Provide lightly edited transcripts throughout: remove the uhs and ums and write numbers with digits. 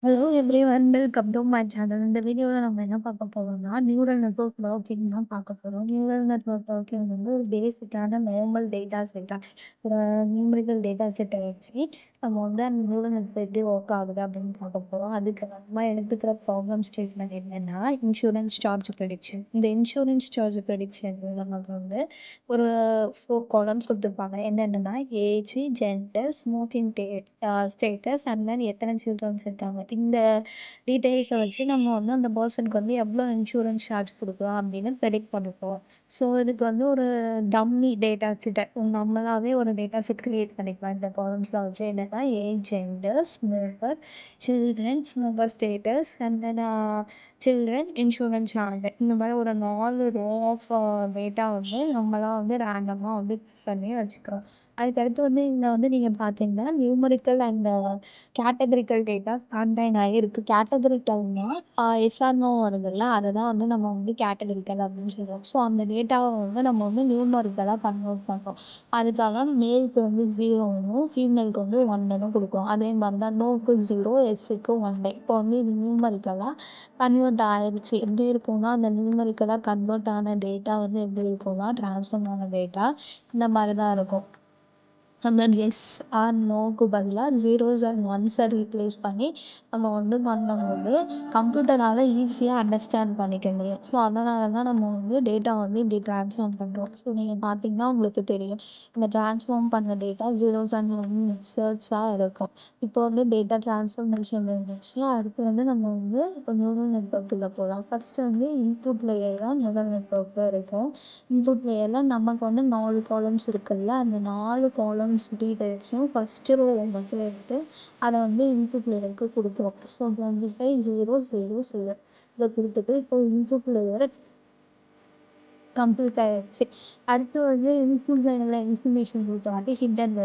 Hello everyone welcome to my channel. இந்த வீடியோவில் நம்ம என்ன பார்க்க போறோம்னா நியூரல் நெட்வொர்க் ஒர்க்கிங் தான் பார்க்க போகிறோம். நியூரல் நெட்வொர்க் ஒர்க்கிங் வந்து ஒரு பேசிக்கான நார்மல் டேட்டா செட்டை, ஒரு நியூமரிக்கல் டேட்டா செட்டை வச்சு நம்ம வந்து அந்த நியூரல் நெட்வொர்க் எப்படி ஒர்க் ஆகுது அப்படின்னு பார்க்க போகிறோம். அதுக்கு நம்ம எடுத்துக்கிற ப்ராப்ளம் ஸ்டேட்மெண்ட் என்னென்னா இன்சூரன்ஸ் சார்ஜ் ப்ரெடிக்ஷன். இந்த இன்சூரன்ஸ் சார்ஜ் ப்ரெடிக்ஷன் நமக்கு வந்து ஒரு 4 காலம்ஸ் கொடுத்துருப்பாங்க. என்னென்னா age, gender, smoking status and then எத்தனை சில்ட்ரன்ஸ் இருக்காங்க. இந்த டீட்டெயில்ஸை வச்சு நம்ம வந்து அந்த பர்சனுக்கு வந்து எவ்வளோ இன்சூரன்ஸ் சார்ஜ் கொடுக்கலாம் அப்படின்னு ப்ரெடிக்ட் பண்ணிப்போம். ஸோ இதுக்கு வந்து ஒரு டம்மி டேட்டா செட்டை நம்மளாவே ஒரு டேட்டா செட் க்ரியேட் பண்ணிக்கலாம். இந்த காலம்ஸில் வச்சு என்னென்னா age, gender, smoker, children, smoker status and then children, insurance charge. இந்த மாதிரி ஒரு 4 ரோ ஆஃப் டேட்டா வந்து நம்மளாம் வந்து ரேண்டமாக வந்து பண்ணி வச்சுக்கிறோம். அதுக்கடுத்து வந்து இதில் வந்து நீங்கள் பார்த்தீங்கன்னா numerical and categorical data combine ஆகிருக்கு. கேட்டகரிக்கல்னா எஸ்ஆர்னோ வருதுல்ல, அதை தான் வந்து நம்ம வந்து கேட்டகரிக்கல் அப்படின்னு சொல்லுவோம். ஸோ அந்த டேட்டாவை வந்து நம்ம வந்து நியூமரிக்கலாக கன்வெர்ட் பண்ணுறோம். அதுக்காக மேலுக்கு வந்து 0னும் ஃபீமேலுக்கு வந்து 1னும் கொடுக்குறோம். அதே மாதிரி தான் நோக்கு 0, எஸ்ஸுக்கு 1. இப்போ வந்து இது நியூமரிக்கலாக கன்வெர்ட் ஆயிடுச்சு. எப்படி இருக்கும்னா அந்த நியூமரிக்கலாக கன்வெர்ட் ஆன டேட்டா வந்து எப்படி இருக்கும்னா ட்ரான்ஸ்ஃபார்ம் ஆன டேட்டா இந்த மாதிரி தான் இருக்கும். அந்த எஸ் ஆர் நோக்கு பதிலாக ஜீரோஸ் அண்ட் ஒன்ஸை ரீப்ளேஸ் பண்ணி நம்ம வந்து பண்ணும்போது கம்ப்யூட்டரால் ஈஸியாக அண்டர்ஸ்டாண்ட் பண்ணிக்க முடியும். ஸோ அதனால தான் நம்ம வந்து டேட்டா வந்து இப்படி ட்ரான்ஸ்ஃபார்ம் பண்ணுறோம். ஸோ நீங்கள் பார்த்தீங்கன்னா உங்களுக்கு தெரியும், இந்த ட்ரான்ஸ்ஃபார்ம் பண்ண டேட்டா ஜீரோஸ் அண்ட் ஒன்ஸாக இருக்கும். இப்போ வந்து டேட்டா ட்ரான்ஸ்ஃபர்மேஷன் இருந்துச்சு. அடுத்து வந்து நம்ம வந்து இப்போ நியூரல் நெட்வொர்க்கில் போகலாம். ஃபஸ்ட்டு வந்து இன்புட் லேயர் தான் நியூரல் நெட்வொர்க்கில் இருக்கும். இன்புட் லேயரில் நமக்கு வந்து 4 காலம்ஸ் இருக்குல்ல, அந்த 4 காலம்ஸ் டீடைல்ஸும் ஃபஸ்ட்டு ரோ மட்டும் எடுத்து அதை வந்து இன்புட் லேயருக்கு கொடுக்குறோம். ஸோ 25 0 0 0 இதை கொடுத்துட்டு இப்போ இன்புட் லேயர் கம்ப்ளீட் ஆகிடுச்சு. அடுத்து வந்து இன்புட் லேயரில் இன்ஃபர்மேஷன் கொடுத்தாட்டி ஹிடன்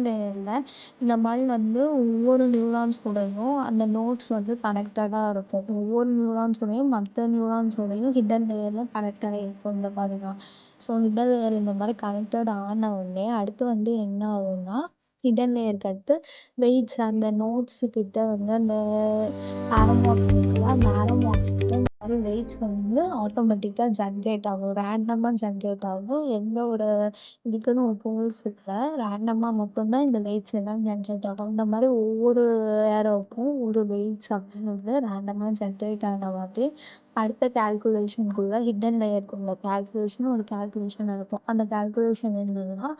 லேயரில் இந்த மாதிரி வந்து ஒவ்வொரு நியூரான்ஸ் கூடயும் அந்த நோட்ஸ் வந்து கனெக்டடாக இருக்கும். ஒவ்வொரு நியூரான்ஸ் கூடயும் மற்ற நியூரான்ஸ் கூடயும் ஹிடன் லேயரில் கனெக்டடாக இருக்கும். இந்த மாதிரி தான். ஸோ ஹிடன் லேயர் இந்த மாதிரி கனெக்டட் ஆன உடனே அடுத்து வந்து என்ன ஆகும்னா ஹிடன் லேயருக்கு அடுத்து வெயிட்ஸ் அந்த நோட்ஸு கிட்ட வந்து அந்த ஆரோமார்க்ஸ் இருக்குல்ல, அந்த ஆரோமார்க்ஸ் கிட்ட இந்த மாதிரி வெயிட்ஸ் வந்து ஆட்டோமேட்டிக்காக ஜென்ரேட் ஆகும். ரேண்டமாக ஜென்ரேட் ஆகும். எந்த ஒரு இதுக்குன்னு ஒரு டூல்ஸ் இல்லை, ரேண்டமாக மட்டும்தான் இந்த வெயிட்ஸ் எல்லாம் ஜென்ரேட் ஆகும். இந்த மாதிரி ஒவ்வொரு ஏரோவுக்கும் ஒரு வெயிட்ஸ் அப்படின்னு வந்து ரேண்டமாக ஜென்ரேட் ஆன மாதிரி அடுத்த கேல்குலேஷனுக்குள்ள ஹிடன் லேயருக்குள்ள கேல்குலேஷன் ஒரு கேல்குலேஷன் இருக்கும். அந்த கேல்குலேஷன் என்னதுன்னா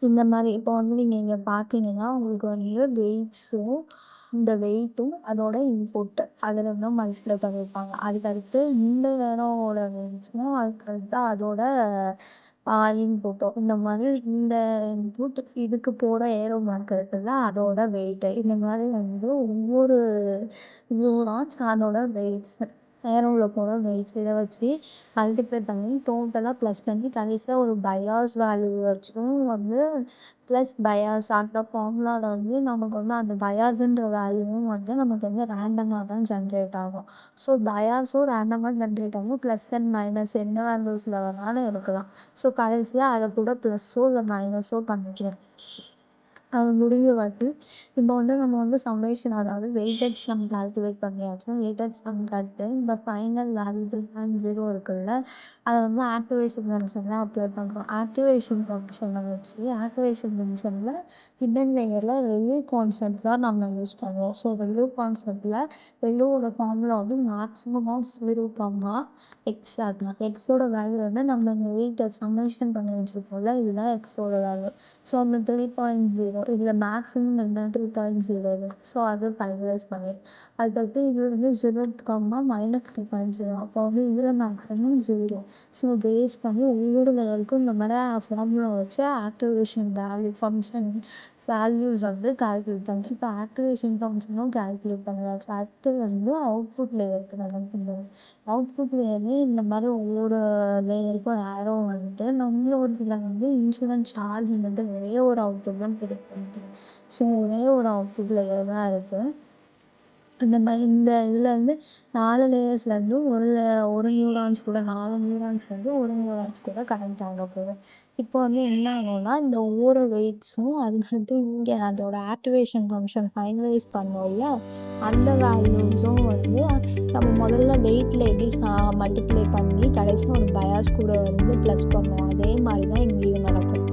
இந்த மாதிரி இப்போ வந்து நீங்கள் இங்கே பார்த்தீங்கன்னா உங்களுக்கு வந்து வெயிட்ஸும் இந்த வெயிட்டும் அதோட இன்புட்டு அதில் வந்து மல்டிப்ளை பண்ணியிருப்பாங்க. அதுக்கடுத்து இந்த ஏரோவோட வெயிட்ஸும் அதுக்கடுத்து அதோட இன்புட்டும் இந்த மாதிரி இந்த இன்புட் இதுக்கு போகிற ஏரோ மார்க் இருக்குல்ல அதோட வெயிட்டு இந்த மாதிரி வந்து ஒவ்வொரு நியூரான்ஸ் அதோட வெயிட்ஸ் ஏரோவில் போகிற வெயிட்ஸ் இதை வச்சு மல்டிப்ளை பண்ணி டோட்டலாக ப்ளஸ் பண்ணி கடைசியாக ஒரு பயாஸ் வேல்யூ வச்சும் வந்து ப்ளஸ் பயாஸ் அந்த ஃபார்முலாவில் வந்து நமக்கு வந்து அந்த பயாஸுன்ற வேல்யூவும் வந்து நமக்கு வந்து ரேண்டமாக தான் ஜென்ரேட் ஆகும். ஸோ பயாஸும் ரேண்டமாக ஜென்ரேட் ஆகும். ப்ளஸ் அண்ட் மைனஸ் என்ன வேல்யூஸில் வேணாலும் இருக்கலாம். ஸோ கடைசியாக அதை கூட ப்ளஸ்ஸோ இல்லை மைனஸோ பண்ணிக்கலாம். அது முடிஞ்ச வாட்டி இப்போ வந்து நம்ம வந்து சம்மேஷன் அதாவது வெயிட்டட் சம் கால்குலேட் பண்ணியாச்சு. வெயிட்டட் சம் கட்டு இந்த ஃபைனல் வேல்யூ 0 இருக்குல்ல, அதை வந்து ஆக்டிவேஷன் ஃபங்க்ஷனில் அப்ளை பண்ணுறோம். ஆக்டிவேஷன் ஃபங்க்ஷனை வச்சு ஆக்டிவேஷன் ஃபங்க்ஷனில் ஹிடன் லேயரில் ரெல்யூ கான்செப்ட் தான் நம்ம யூஸ் பண்ணுவோம். ஸோ ரெல்யூ கான்செப்டில் ரெல்யூவோட ஃபார்முலா வந்து மேக்ஸிமம் ஆஃப் 0, எக்ஸ் ஆகலாம். எக்ஸோட வேல்யூ வந்து நம்ம இந்த வெயிட்டை சம்மேஷன் பண்ணி வச்சுருக்கோம்ல, இதுதான் எக்ஸோட வேல்யூ. ஸோ அந்த 3.0 இதில் மேக்ஸிமம் என்ன 3.0. ஸோ அது ஃபைனலைஸ் பண்ணி அதுக்கடுத்து இது வந்து 0, -3.0 அப்போ வந்து இதில் மேக்ஸிமம் 0. ஸோ பேஸ் பண்ணி ஒவ்வொரு லெவலுக்கும் இந்த மாதிரி ஃபார்முலா வச்சு ஆக்டிவேஷன் வேல்யூ ஃபங்க்ஷன் வேல்யூஸ் வந்து கால்குலேட் பண்ணி இப்போ ஆக்டிவேஷன் ஃபங்க்ஷனும் கால்குலேட் பண்ணியாச்சு. அடுத்து வந்து அவுட்புட் லேயருக்கு நம்ம அவுட்புட் லேயர்லேயே இந்த மாதிரி ஒவ்வொரு லேயருக்கும் ஏரோ வந்துட்டு நம்மளோட இதில் வந்து இன்சூரன்ஸ் சார்ஜ் மட்டும் ஒரே ஒரு அவுட்புட் தான் ப்ரிடிக்ட் பண்ணிட்டு ஸோ ஒரே ஒரு அவுட்புட் லேயர் தான் இருக்குது. இந்த இதில் வந்து 4 லேயர்ஸ்லேருந்து ஒரு நியூரான்ஸ் கூட 4 நியூரான்ஸ்லேருந்து ஒரு நியூரான்ஸ் கூட கனெக்ட் ஆக போகுது. இப்போ வந்து என்ன ஆகும்னா இந்த ஒவ்வொரு வெயிட்ஸும் அதுக்கு இங்கே அதோட ஆக்டிவேஷன் ஃபங்க்ஷன் ஃபைனலைஸ் பண்ணோம்ல அந்த வேல்யூஸும் வந்து நம்ம முதல்ல வெயிட்டில் எப்படி மல்டிப்ளை பண்ணி கடைசியாக ஒரு பயாஸ் கூட வந்து ப்ளஸ் பண்ணுவோம். அதே மாதிரி தான் இங்கேயும் நடக்கும்.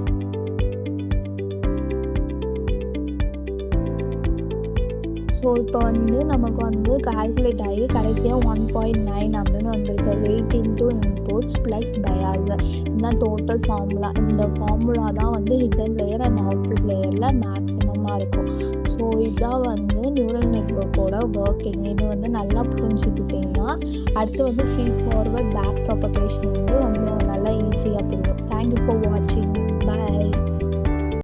ஸோ இப்போ வந்து நமக்கு வந்து கால்குலேட் ஆகி கடைசியாக 1.9 அப்படின்னு வந்திருக்கு. Weight into inputs plus bias. இதுதான் டோட்டல் ஃபார்முலா. இந்த ஃபார்முலா தான் வந்து ஹிடன் லேயர் அண்ட் அவுட்புட் லேயரில் மேக்ஸிமமாக இருக்கும். ஸோ இதுதான் வந்து நியூரல் நெட்வொர்க்கோட ஒர்க்கிங். இது வந்து நல்லா புரிஞ்சுக்கிட்டிங்கன்னா அடுத்து வந்து ஃபீட் ஃபார்வர்ட் பேக் ப்ராபகேஷன் வந்து நல்லா ஈஸியாக புரியும். தேங்க்யூ ஃபார் வாட்சிங்.